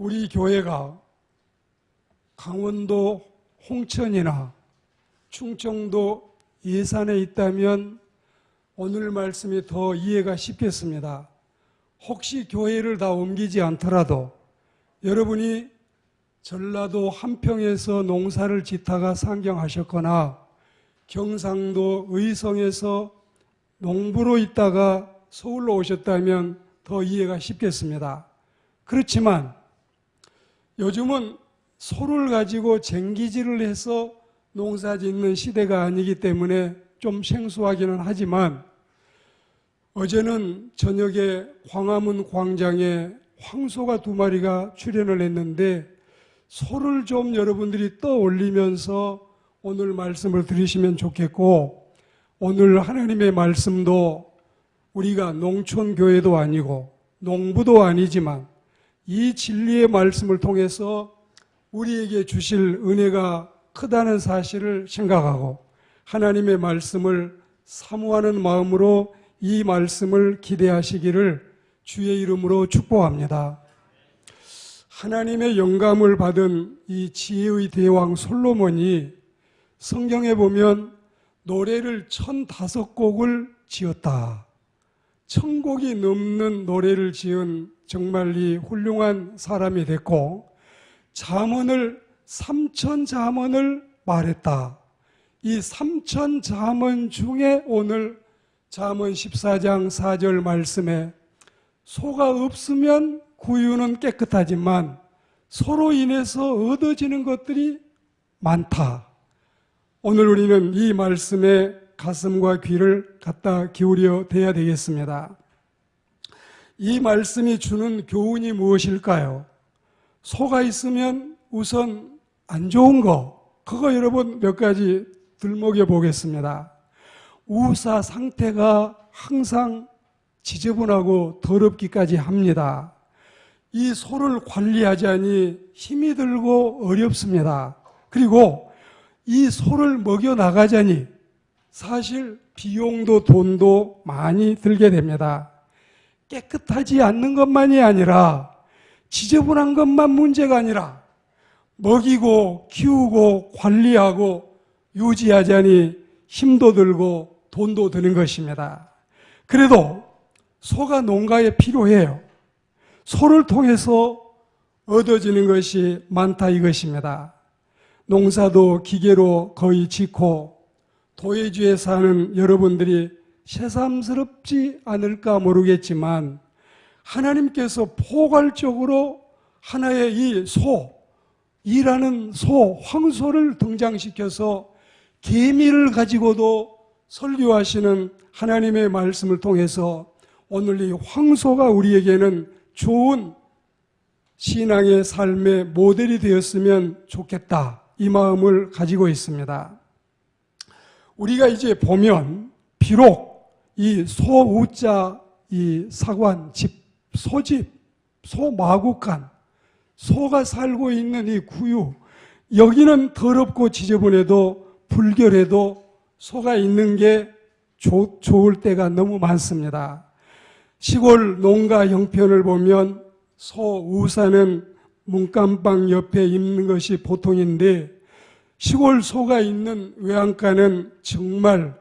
우리 교회가 강원도 홍천이나 충청도 예산에 있다면 오늘 말씀이 더 이해가 쉽겠습니다. 혹시 교회를 다 옮기지 않더라도 여러분이 전라도 함평에서 농사를 짓다가 상경하셨거나 경상도 의성에서 농부로 있다가 서울로 오셨다면 더 이해가 쉽겠습니다. 그렇지만 요즘은 소를 가지고 쟁기질을 해서 농사 짓는 시대가 아니기 때문에 좀 생소하기는 하지만 어제는 저녁에 광화문 광장에 황소가 2마리가 출현을 했는데 소를 좀 여러분들이 떠올리면서 오늘 말씀을 들으시면 좋겠고, 오늘 하나님의 말씀도 우리가 농촌교회도 아니고 농부도 아니지만 이 진리의 말씀을 통해서 우리에게 주실 은혜가 크다는 사실을 생각하고 하나님의 말씀을 사모하는 마음으로 이 말씀을 기대하시기를 주의 이름으로 축복합니다. 하나님의 영감을 받은 이 지혜의 대왕 솔로몬이 성경에 보면 노래를 1005곡을 지었다. 1000곡이 넘는 노래를 지은 정말 이 훌륭한 사람이 됐고, 잠언을 3000잠언을 말했다. 이 3000잠언 중에 오늘 잠언 14장 4절 말씀에 소가 없으면 구유는 깨끗하지만 소로 인해서 얻어지는 것들이 많다. 오늘 우리는 이 말씀에 가슴과 귀를 갖다 기울여 대야 되겠습니다. 이 말씀이 주는 교훈이 무엇일까요? 소가 있으면 우선 안 좋은 거, 그거 여러분 몇 가지 들먹여 보겠습니다. 우사 상태가 항상 지저분하고 더럽기까지 합니다. 이 소를 관리하자니 힘이 들고 어렵습니다. 그리고 이 소를 먹여 나가자니 사실 비용도 돈도 많이 들게 됩니다. 깨끗하지 않는 것만이 아니라 지저분한 것만 문제가 아니라 먹이고 키우고 관리하고 유지하자니 힘도 들고 돈도 드는 것입니다. 그래도 소가 농가에 필요해요. 소를 통해서 얻어지는 것이 많다 이것입니다. 농사도 기계로 거의 짓고 도해주에 사는 여러분들이 새삼스럽지 않을까 모르겠지만 하나님께서 포괄적으로 하나의 이 이라는 황소를 등장시켜서 개미를 가지고도 설교하시는 하나님의 말씀을 통해서 오늘 이 황소가 우리에게는 좋은 신앙의 삶의 모델이 되었으면 좋겠다, 이 마음을 가지고 있습니다. 우리가 이제 보면 비록 이 소우자, 이 사관, 소집, 소마구간, 소가 살고 있는 이 구유, 여기는 더럽고 지저분해도 불결해도 소가 있는 게 좋을 때가 너무 많습니다. 시골 농가 형편을 보면 소우사는 문간방 옆에 있는 것이 보통인데 시골 소가 있는 외양간은 정말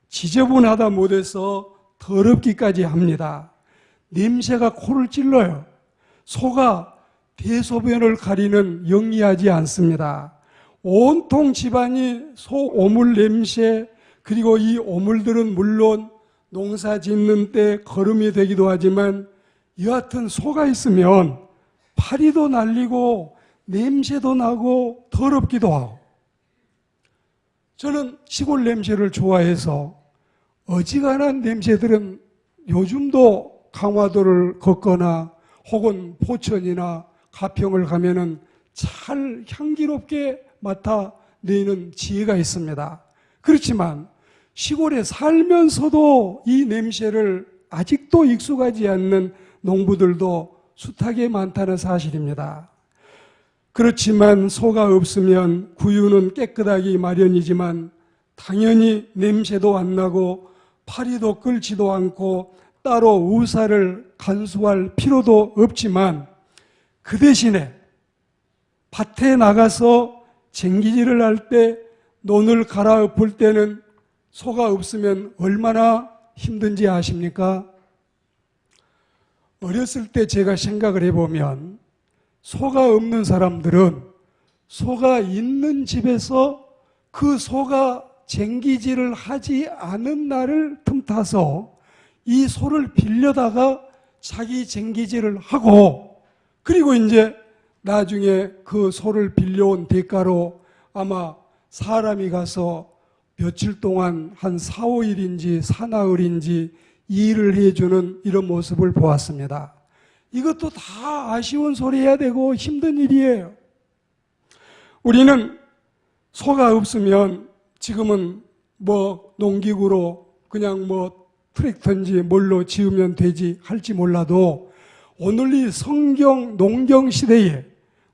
지저분하다 못해서 더럽기까지 합니다. 냄새가 코를 찔러요. 소가 대소변을 가리는 영리하지 않습니다. 온통 집안이 소 오물 냄새, 그리고 이 오물들은 물론 농사 짓는 때 거름이 되기도 하지만 여하튼 소가 있으면 파리도 날리고 냄새도 나고 더럽기도 하고, 저는 시골 냄새를 좋아해서 어지간한 냄새들은 요즘도 강화도를 걷거나 혹은 포천이나 가평을 가면은 잘 향기롭게 맡아내는 지혜가 있습니다. 그렇지만 시골에 살면서도 이 냄새를 아직도 익숙하지 않는 농부들도 숱하게 많다는 사실입니다. 그렇지만 소가 없으면 구유는 깨끗하기 마련이지만 당연히 냄새도 안 나고 파리도 끓지도 않고 따로 우사를 간수할 필요도 없지만 그 대신에 밭에 나가서 쟁기질을 할 때, 논을 갈아엎을 때는 소가 없으면 얼마나 힘든지 아십니까? 어렸을 때 제가 생각을 해보면 소가 없는 사람들은 소가 있는 집에서 그 소가 쟁기질을 하지 않은 날을 틈타서 이 소를 빌려다가 자기 쟁기질을 하고, 그리고 이제 나중에 그 소를 빌려온 대가로 아마 사람이 가서 며칠 동안 한 4, 5일인지 사나흘인지 일을 해주는 이런 모습을 보았습니다. 이것도 다 아쉬운 소리 해야 되고 힘든 일이에요. 우리는 소가 없으면 지금은 뭐 농기구로 그냥 뭐 트랙터인지 뭘로 지으면 되지 할지 몰라도, 오늘 이 성경 농경 시대에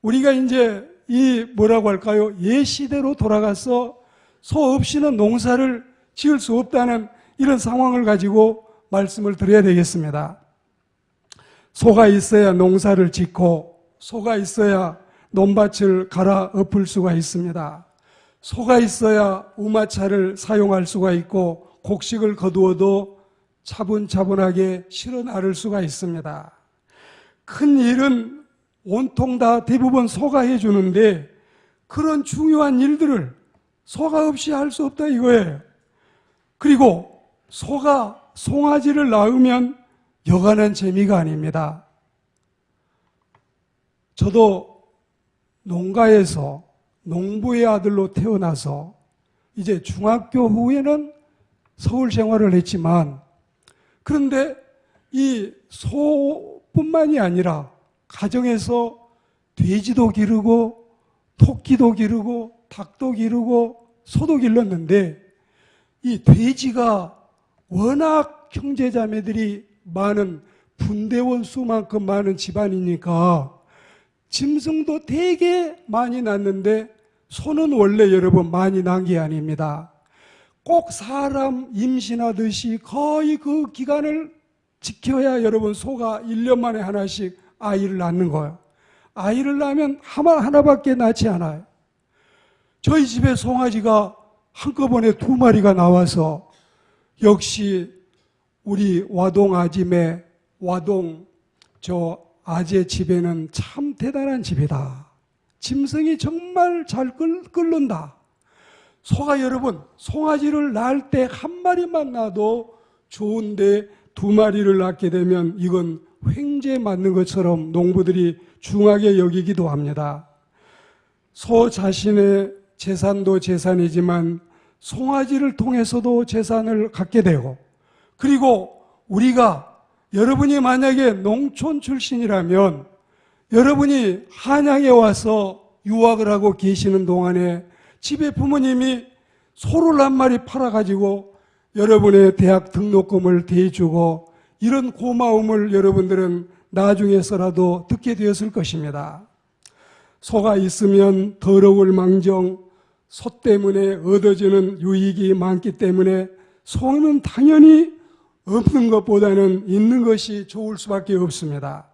우리가 이제 이 뭐라고 할까요? 옛 시대로 돌아가서 소 없이는 농사를 지을 수 없다는 이런 상황을 가지고 말씀을 드려야 되겠습니다. 소가 있어야 농사를 짓고, 소가 있어야 논밭을 갈아엎을 수가 있습니다. 소가 있어야 우마차를 사용할 수가 있고, 곡식을 거두어도 차분차분하게 실어 나를 수가 있습니다. 큰 일은 온통 다 대부분 소가 해주는데, 그런 중요한 일들을 소가 없이 할 수 없다 이거예요. 그리고 소가 송아지를 낳으면 여간한 재미가 아닙니다. 저도 농가에서 농부의 아들로 태어나서 이제 중학교 후에는 서울 생활을 했지만, 그런데 이 소뿐만이 아니라 가정에서 돼지도 기르고 토끼도 기르고 닭도 기르고 소도 길렀는데, 이 돼지가 워낙 형제자매들이 많은 분대원 수만큼 많은 집안이니까 짐승도 되게 많이 낳는데, 소는 원래 여러분 많이 낳은 게 아닙니다. 꼭 사람 임신하듯이 거의 그 기간을 지켜야 여러분 소가 1년 만에 하나씩 아이를 낳는 거예요. 아이를 낳으면 하나밖에 낳지 않아요. 저희 집에 송아지가 한꺼번에 2마리가 나와서, 역시 우리 와동 아짐의 와동 저 아재 집에는 참 대단한 집이다. 짐승이 정말 잘 끓는다. 소가 여러분, 송아지를 낳을 때 1마리만 낳아도 좋은데 2마리를 낳게 되면 이건 횡재 맞는 것처럼 농부들이 중하게 여기기도 합니다. 소 자신의 재산도 재산이지만 송아지를 통해서도 재산을 갖게 되고, 그리고 우리가, 여러분이 만약에 농촌 출신이라면 여러분이 한양에 와서 유학을 하고 계시는 동안에 집에 부모님이 소를 1마리 팔아가지고 여러분의 대학 등록금을 대주고, 이런 고마움을 여러분들은 나중에서라도 듣게 되었을 것입니다. 소가 있으면 더러울 망정, 소 때문에 얻어지는 유익이 많기 때문에 소는 당연히 없는 것보다는 있는 것이 좋을 수밖에 없습니다.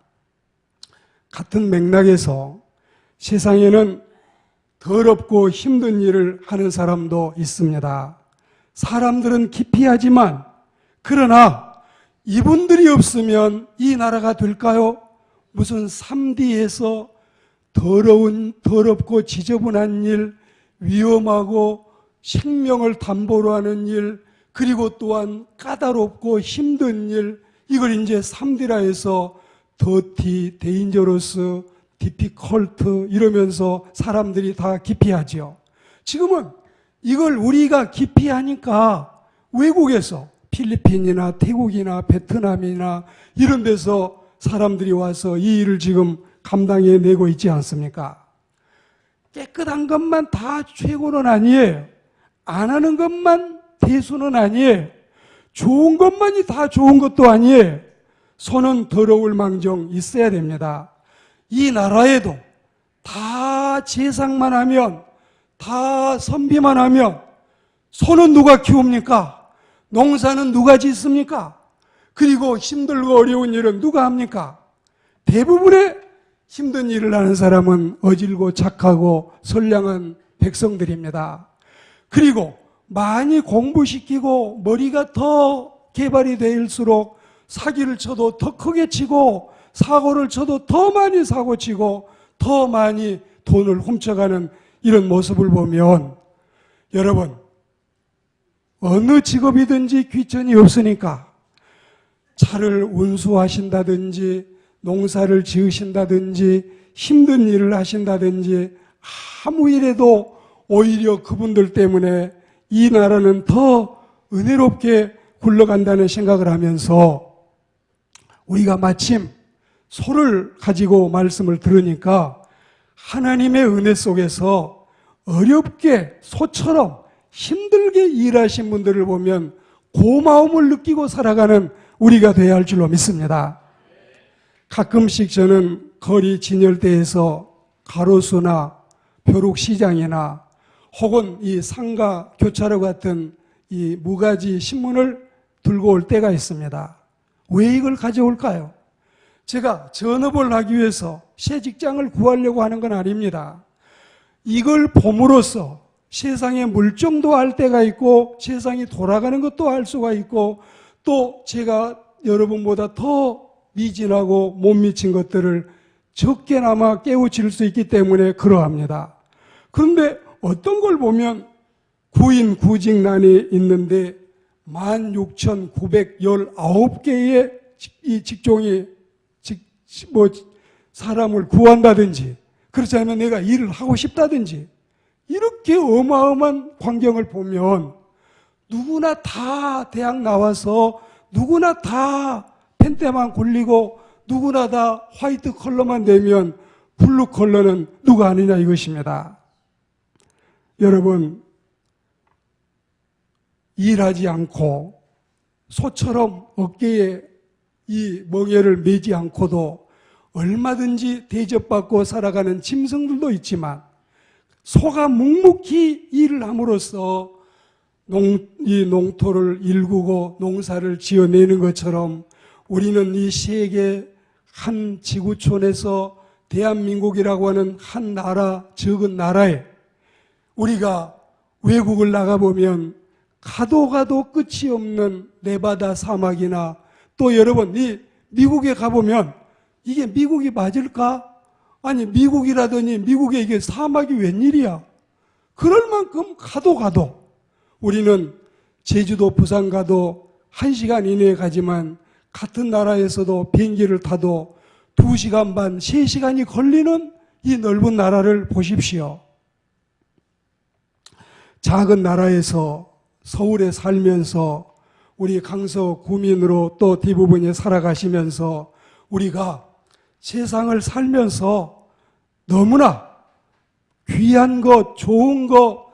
같은 맥락에서 세상에는 더럽고 힘든 일을 하는 사람도 있습니다. 사람들은 기피하지만, 그러나 이분들이 없으면 이 나라가 될까요? 무슨 3D에서 더럽고 지저분한 일, 위험하고 생명을 담보로 하는 일, 그리고 또한 까다롭고 힘든 일, 이걸 이제 3D라 해서 더티, 데인저러스, 디피컬트 이러면서 사람들이 다 기피하죠. 지금은 이걸 우리가 기피하니까 외국에서 필리핀이나 태국이나 베트남이나 이런 데서 사람들이 와서 이 일을 지금 감당해내고 있지 않습니까? 깨끗한 것만 다 최고는 아니에요. 안 하는 것만 대수는 아니에요. 좋은 것만이 다 좋은 것도 아니에요. 소는 더러울 망정 있어야 됩니다. 이 나라에도 다 제상만 하면, 다 선비만 하면 소는 누가 키웁니까? 농사는 누가 짓습니까? 그리고 힘들고 어려운 일은 누가 합니까? 대부분의 힘든 일을 하는 사람은 어질고 착하고 선량한 백성들입니다. 그리고 많이 공부시키고 머리가 더 개발이 될수록 사기를 쳐도 더 크게 치고 사고를 쳐도 더 많이 사고 치고 더 많이 돈을 훔쳐가는 이런 모습을 보면 여러분, 어느 직업이든지 귀천이 없으니까 차를 운수하신다든지 농사를 지으신다든지 힘든 일을 하신다든지 아무 일에도 오히려 그분들 때문에 이 나라는 더 은혜롭게 굴러간다는 생각을 하면서 우리가 마침 소를 가지고 말씀을 들으니까 하나님의 은혜 속에서 어렵게 소처럼 힘들게 일하신 분들을 보면 고마움을 느끼고 살아가는 우리가 되어야 할 줄로 믿습니다. 가끔씩 저는 거리 진열대에서 가로수나 벼룩시장이나 혹은 이 상가 교차로 같은 이 무가지 신문을 들고 올 때가 있습니다. 왜 이걸 가져올까요? 제가 전업을 하기 위해서 새 직장을 구하려고 하는 건 아닙니다. 이걸 봄으로써 세상의 물정도 알 때가 있고 세상이 돌아가는 것도 알 수가 있고 또 제가 여러분보다 더 미진하고 못 미친 것들을 적게나마 깨우칠 수 있기 때문에 그러합니다. 그런데 어떤 걸 보면 구인 구직난이 있는데 16,919개의 이 직종이 사람을 구한다든지 그렇지 않으면 내가 일을 하고 싶다든지 이렇게 어마어마한 광경을 보면 누구나 다 대학 나와서 누구나 다 펜대만 굴리고 누구나 다 화이트 컬러만 되면 블루 컬러는 누가 아니냐 이것입니다. 여러분, 일하지 않고 소처럼 어깨에 이 멍에를 매지 않고도 얼마든지 대접받고 살아가는 짐승들도 있지만 소가 묵묵히 일을 함으로써 이 농토를 일구고 농사를 지어내는 것처럼 우리는 이 세계 한 지구촌에서 대한민국이라고 하는 한 나라, 적은 나라에 우리가 외국을 나가보면 가도 끝이 없는 네바다 사막이나 또 여러분 이 미국에 가보면 이게 미국이 맞을까? 아니 미국이라더니 미국에 이게 사막이 웬일이야? 그럴 만큼 가도 우리는 제주도 부산 가도 1시간 이내에 가지만 같은 나라에서도 비행기를 타도 2시간 반, 3시간이 걸리는 이 넓은 나라를 보십시오. 작은 나라에서 서울에 살면서 우리 강서 구민으로 또 대부분이 살아가시면서 우리가 세상을 살면서 너무나 귀한 것, 좋은 것,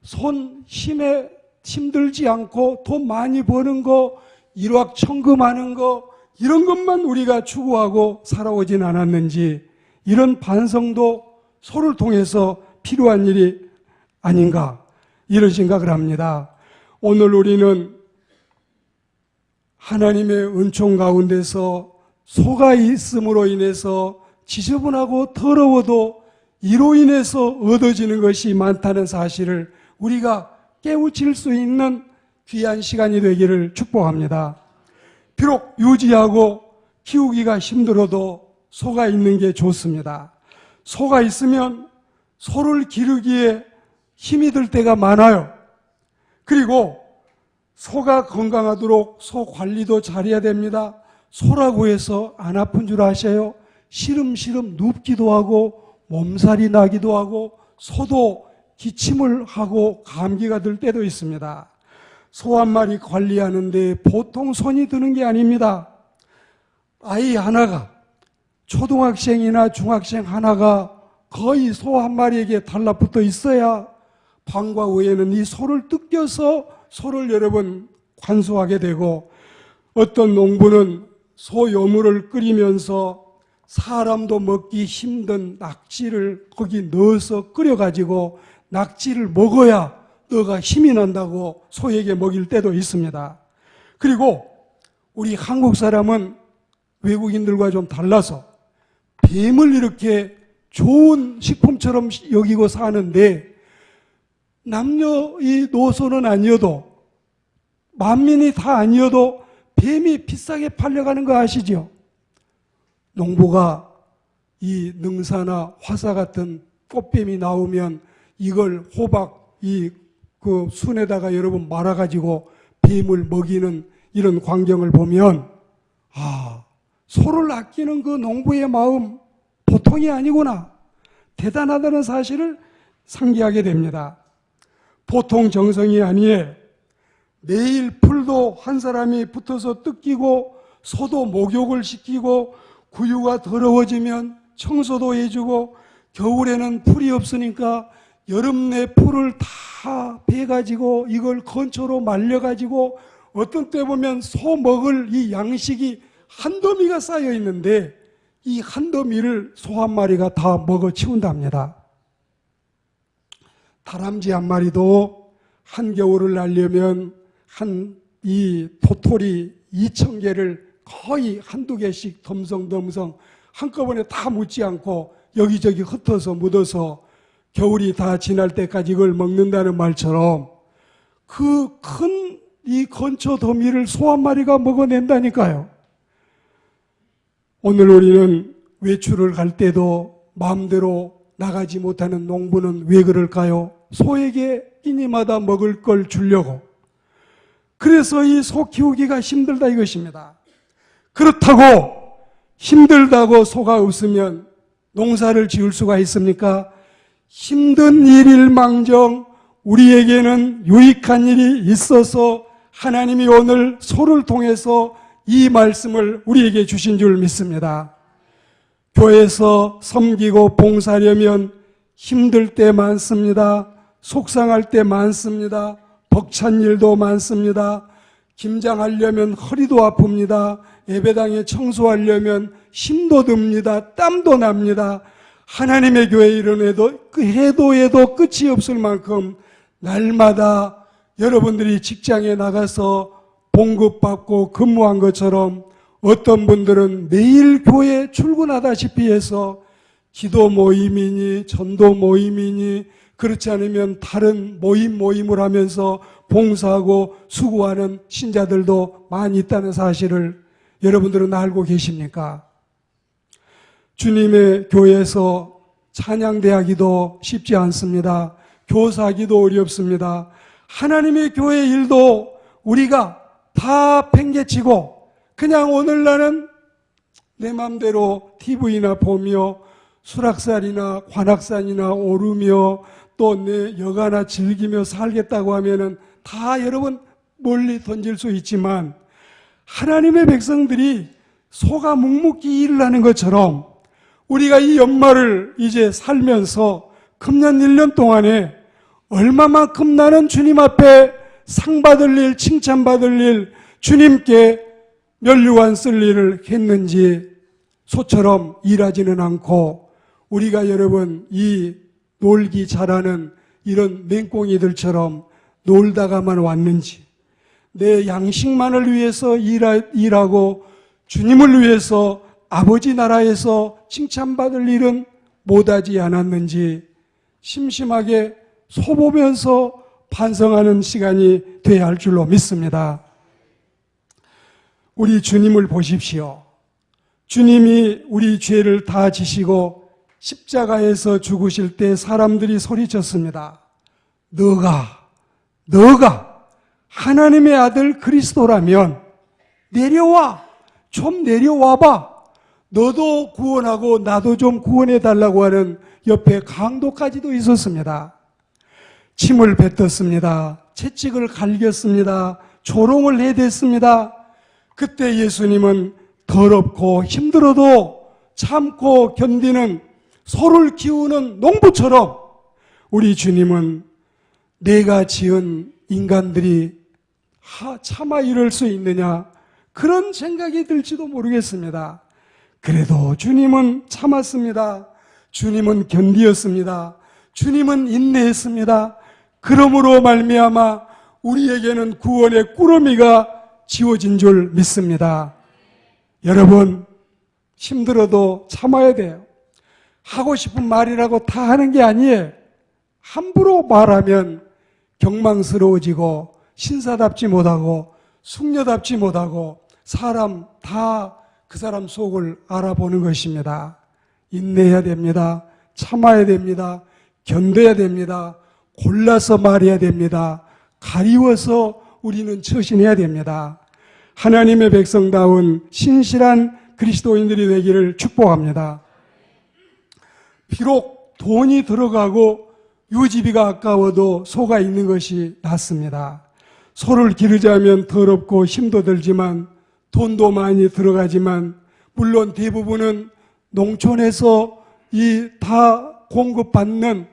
손 힘에 힘들지 않고 돈 많이 버는 거, 일확천금하는 거 이런 것만 우리가 추구하고 살아오진 않았는지 이런 반성도 소를 통해서 필요한 일이 아닌가 이런 생각을 합니다. 오늘 우리는 하나님의 은총 가운데서 소가 있음으로 인해서 지저분하고 더러워도 이로 인해서 얻어지는 것이 많다는 사실을 우리가 깨우칠 수 있는 귀한 시간이 되기를 축복합니다. 비록 유지하고 키우기가 힘들어도 소가 있는 게 좋습니다. 소가 있으면 소를 기르기에 힘이 들 때가 많아요. 그리고 소가 건강하도록 소 관리도 잘해야 됩니다. 소라고 해서 안 아픈 줄 아셔요? 시름시름 눕기도 하고 몸살이 나기도 하고 소도 기침을 하고 감기가 들 때도 있습니다. 소 한 마리 관리하는데 보통 손이 드는 게 아닙니다. 아이 하나가 초등학생이나 중학생 하나가 거의 소 한 마리에게 달라붙어 있어야 방과 후에는 이 소를 뜯겨서 소를 여러분 관수하게 되고 어떤 농부는 소 요물을 끓이면서 사람도 먹기 힘든 낙지를 거기 넣어서 끓여가지고 낙지를 먹어야 너가 힘이 난다고 소에게 먹일 때도 있습니다. 그리고 우리 한국 사람은 외국인들과 좀 달라서 뱀을 이렇게 좋은 식품처럼 여기고 사는데 남녀 이 노소는 아니어도 만민이 다 아니어도 뱀이 비싸게 팔려가는 거 아시죠? 농부가 이 능사나 화사 같은 꽃뱀이 나오면 이걸 호박 그 순에다가 여러분 말아가지고 뱀을 먹이는 이런 광경을 보면 소를 아끼는 그 농부의 마음 보통이 아니구나, 대단하다는 사실을 상기하게 됩니다. 보통 정성이 아니에 매일 풀도 한 사람이 붙어서 뜯기고 소도 목욕을 시키고 구유가 더러워지면 청소도 해주고 겨울에는 풀이 없으니까 여름 내 풀을 다 베가지고 이걸 건초로 말려가지고 어떤 때 보면 소 먹을 이 양식이 한 더미가 쌓여 있는데 이 한 더미를 소 한 마리가 다 먹어 치운답니다. 다람쥐 한 마리도 한겨울을 날려면 이 도토리 2,000개를 거의 한두 개씩 덤성덤성 한꺼번에 다 묻지 않고 여기저기 흩어서 묻어서 겨울이 다 지날 때까지 이걸 먹는다는 말처럼 그 큰 이 건초 더미를 소 한 마리가 먹어낸다니까요. 오늘 우리는 외출을 갈 때도 마음대로 나가지 못하는 농부는 왜 그럴까요? 소에게 끼니마다 먹을 걸 주려고. 그래서 이 소 키우기가 힘들다 이것입니다. 그렇다고 힘들다고 소가 없으면 농사를 지을 수가 있습니까? 힘든 일일망정 우리에게는 유익한 일이 있어서 하나님이 오늘 소를 통해서 이 말씀을 우리에게 주신 줄 믿습니다. 교회에서 섬기고 봉사하려면 힘들 때 많습니다. 속상할 때 많습니다. 벅찬 일도 많습니다. 김장하려면 허리도 아픕니다. 예배당에 청소하려면 힘도 듭니다. 땀도 납니다. 하나님의 교회 일은 해도 끝이 없을 만큼 날마다 여러분들이 직장에 나가서 봉급받고 근무한 것처럼 어떤 분들은 매일 교회 출근하다시피 해서 기도 모임이니 전도 모임이니 그렇지 않으면 다른 모임을 하면서 봉사하고 수고하는 신자들도 많이 있다는 사실을 여러분들은 알고 계십니까? 주님의 교회에서 찬양대하기도 쉽지 않습니다. 교사하기도 어렵습니다. 하나님의 교회 일도 우리가 다 팽개치고 그냥 오늘 나는 내 맘대로 TV나 보며 수락산이나 관악산이나 오르며 또 내 여가나 즐기며 살겠다고 하면은 다 여러분 멀리 던질 수 있지만 하나님의 백성들이 소가 묵묵히 일을 하는 것처럼 우리가 이 연말을 이제 살면서 금년 1년 동안에 얼마만큼 나는 주님 앞에 상 받을 일, 칭찬 받을 일, 주님께 면류관 쓸 일을 했는지 소처럼 일하지는 않고 우리가 여러분 이 놀기 잘하는 이런 맹꽁이들처럼 놀다가만 왔는지 내 양식만을 위해서 일하고 주님을 위해서 아버지 나라에서 칭찬받을 일은 못하지 않았는지 심심하게 소보면서 반성하는 시간이 되어야 할 줄로 믿습니다. 우리 주님을 보십시오. 주님이 우리 죄를 다 지시고 십자가에서 죽으실 때 사람들이 소리쳤습니다. 너가 하나님의 아들 그리스도라면 내려와, 좀 내려와봐. 너도 구원하고 나도 좀 구원해달라고 하는 옆에 강도까지도 있었습니다. 침을 뱉었습니다. 채찍을 갈겼습니다. 조롱을 해댔습니다. 그때 예수님은 더럽고 힘들어도 참고 견디는 소를 키우는 농부처럼 우리 주님은 내가 지은 인간들이 차마 이럴 수 있느냐 그런 생각이 들지도 모르겠습니다. 그래도 주님은 참았습니다. 주님은 견디었습니다. 주님은 인내했습니다. 그러므로 말미암아 우리에게는 구원의 꾸러미가 지워진 줄 믿습니다. 여러분, 힘들어도 참아야 돼요. 하고 싶은 말이라고 다 하는 게 아니에요. 함부로 말하면 경망스러워지고 신사답지 못하고 숙녀답지 못하고 사람 다 그 사람 속을 알아보는 것입니다. 인내해야 됩니다. 참아야 됩니다. 견뎌야 됩니다. 골라서 말해야 됩니다. 가리워서 우리는 처신해야 됩니다. 하나님의 백성다운 신실한 그리스도인들이 되기를 축복합니다. 비록 돈이 들어가고 유지비가 아까워도 소가 있는 것이 낫습니다. 소를 기르자면 더럽고 힘도 들지만 돈도 많이 들어가지만 물론 대부분은 농촌에서 이 다 공급받는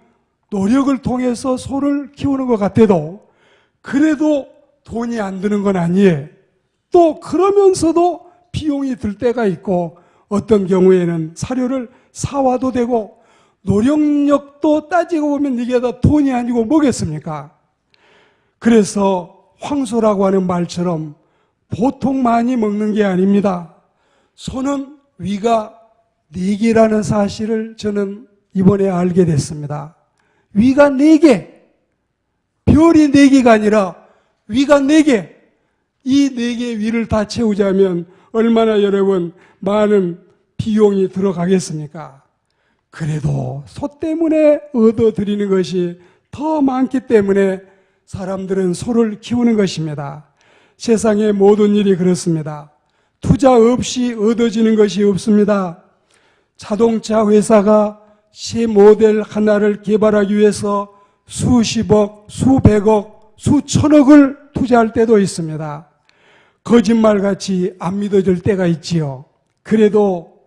노력을 통해서 소를 키우는 것 같아도 그래도 돈이 안 드는 건 아니에요. 또 그러면서도 비용이 들 때가 있고 어떤 경우에는 사료를 사와도 되고 노령력도 따지고 보면 이게 다 돈이 아니고 뭐겠습니까? 그래서 황소라고 하는 말처럼 보통 많이 먹는 게 아닙니다. 소는 위가 4개라는 사실을 저는 이번에 알게 됐습니다. 위가 4개, 별이 4개가 아니라 위가 4개, 이 4개의 위를 다 채우자면 얼마나 여러분 많은 비용이 들어가겠습니까? 그래도 소 때문에 얻어들이는 것이 더 많기 때문에 사람들은 소를 키우는 것입니다. 세상의 모든 일이 그렇습니다. 투자 없이 얻어지는 것이 없습니다. 자동차 회사가 새 모델 하나를 개발하기 위해서 수십억, 수백억, 수천억을 투자할 때도 있습니다. 거짓말같이 안 믿어질 때가 있지요. 그래도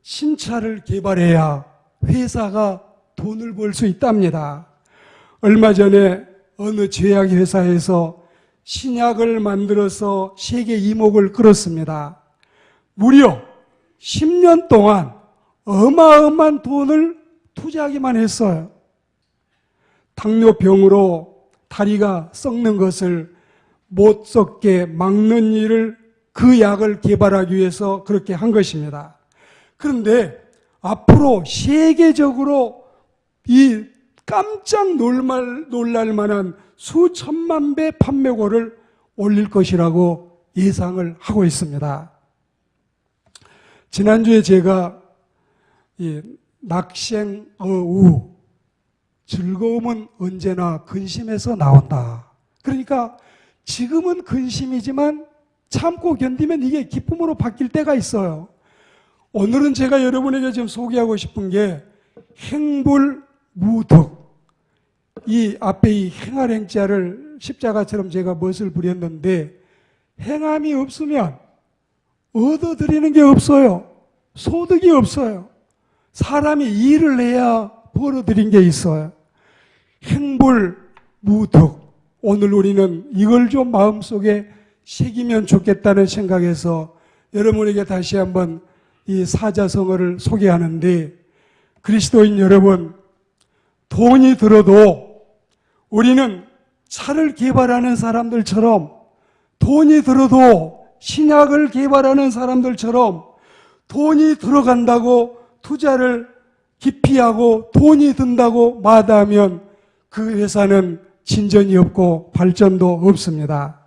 신차를 개발해야 회사가 돈을 벌 수 있답니다. 얼마 전에 어느 제약회사에서 신약을 만들어서 세계 이목을 끌었습니다. 무려 10년 동안 어마어마한 돈을 투자하기만 했어요. 당뇨병으로 다리가 썩는 것을 못 썩게 막는 일을 그 약을 개발하기 위해서 그렇게 한 것입니다. 그런데 앞으로 세계적으로 이 깜짝 놀랄 만한 수천만 배 판매고를 올릴 것이라고 예상을 하고 있습니다. 지난주에 제가 이 낙생어우, 즐거움은 언제나 근심에서 나온다. 그러니까 지금은 근심이지만 참고 견디면 이게 기쁨으로 바뀔 때가 있어요. 오늘은 제가 여러분에게 지금 소개하고 싶은 게 행불무덕. 이 앞에 이 행할 행자를 십자가처럼 제가 멋을 부렸는데 행함이 없으면 얻어들이는 게 없어요. 소득이 없어요. 사람이 일을 해야 벌어들인 게 있어요. 행불무덕. 오늘 우리는 이걸 좀 마음속에 새기면 좋겠다는 생각에서 여러분에게 다시 한번 이 사자성어를 소개하는데, 그리스도인 여러분, 돈이 들어도 우리는 차를 개발하는 사람들처럼, 돈이 들어도 신약을 개발하는 사람들처럼 돈이 들어간다고 투자를 기피하고 돈이 든다고 마다하면 그 회사는 진전이 없고 발전도 없습니다.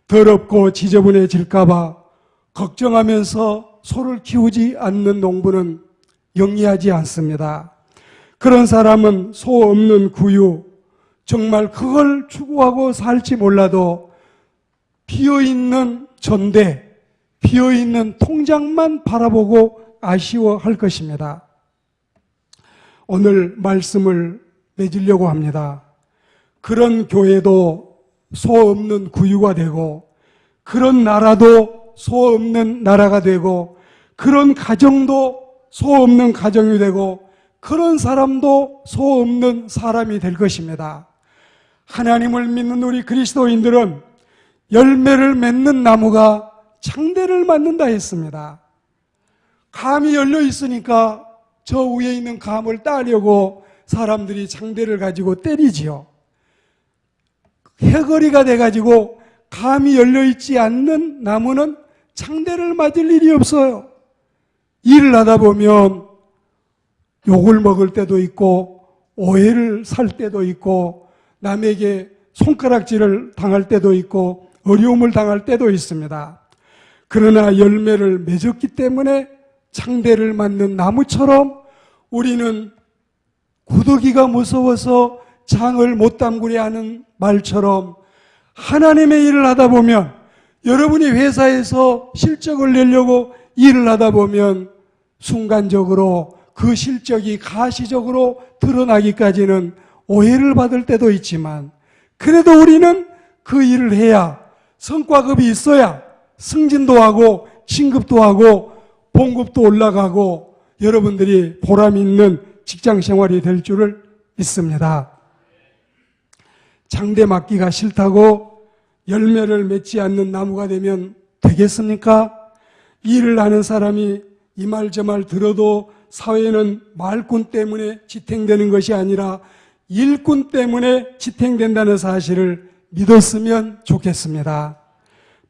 더럽고 지저분해질까봐 걱정하면서 소를 키우지 않는 농부는 영리하지 않습니다. 그런 사람은 소 없는 구유, 정말 그걸 추구하고 살지 몰라도 비어있는 전대, 비어있는 통장만 바라보고 아쉬워할 것입니다. 오늘 말씀을 맺으려고 합니다. 그런 교회도 소 없는 구유가 되고, 그런 나라도 소 없는 나라가 되고, 그런 가정도 소 없는 가정이 되고, 그런 사람도 소 없는 사람이 될 것입니다. 하나님을 믿는 우리 그리스도인들은 열매를 맺는 나무가 창대를 맞는다 했습니다. 감이 열려 있으니까 저 위에 있는 감을 따려고 사람들이 창대를 가지고 때리지요. 해거리가 돼가지고 감이 열려있지 않는 나무는 창대를 맞을 일이 없어요. 이 일을 하다 보면 욕을 먹을 때도 있고 오해를 살 때도 있고 남에게 손가락질을 당할 때도 있고 어려움을 당할 때도 있습니다. 그러나 열매를 맺었기 때문에 창대를 맞는 나무처럼 우리는 구더기가 무서워서 장을 못 담그려 하는 말처럼 하나님의 일을 하다 보면 여러분이 회사에서 실적을 내려고 일을 하다 보면 순간적으로 그 실적이 가시적으로 드러나기까지는 오해를 받을 때도 있지만 그래도 우리는 그 일을 해야 성과급이 있어야 승진도 하고 진급도 하고 봉급도 올라가고 여러분들이 보람 있는 직장 생활이 될 줄을 믿습니다. 장대 맞기가 싫다고 열매를 맺지 않는 나무가 되면 되겠습니까? 일을 하는 사람이 이 말 저 말 들어도 사회는 말꾼 때문에 지탱되는 것이 아니라 일꾼 때문에 지탱된다는 사실을 믿었으면 좋겠습니다.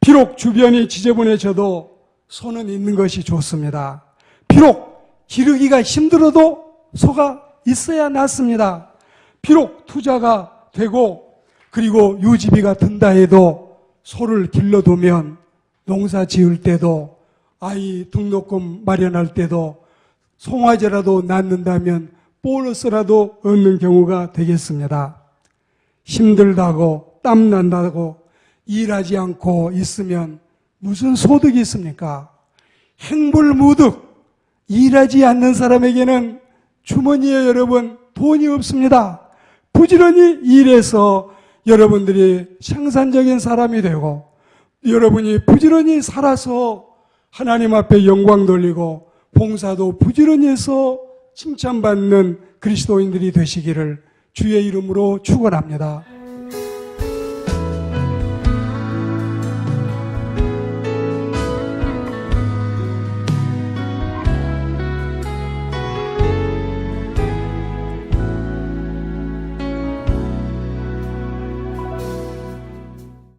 비록 주변이 지저분해져도 소는 있는 것이 좋습니다. 비록 기르기가 힘들어도 소가 있어야 낫습니다. 비록 투자가 되고 그리고 유지비가 든다 해도 소를 길러두면 농사 지을 때도 아이 등록금 마련할 때도 송아지라도 낳는다면 보너스라도 얻는 경우가 되겠습니다. 힘들다고 땀난다고 일하지 않고 있으면 무슨 소득이 있습니까? 행불무득, 일하지 않는 사람에게는 주머니에 여러분 돈이 없습니다. 부지런히 일해서 여러분들이 생산적인 사람이 되고 여러분이 부지런히 살아서 하나님 앞에 영광 돌리고 봉사도 부지런히 해서 칭찬받는 그리스도인들이 되시기를 주의 이름으로 축원합니다.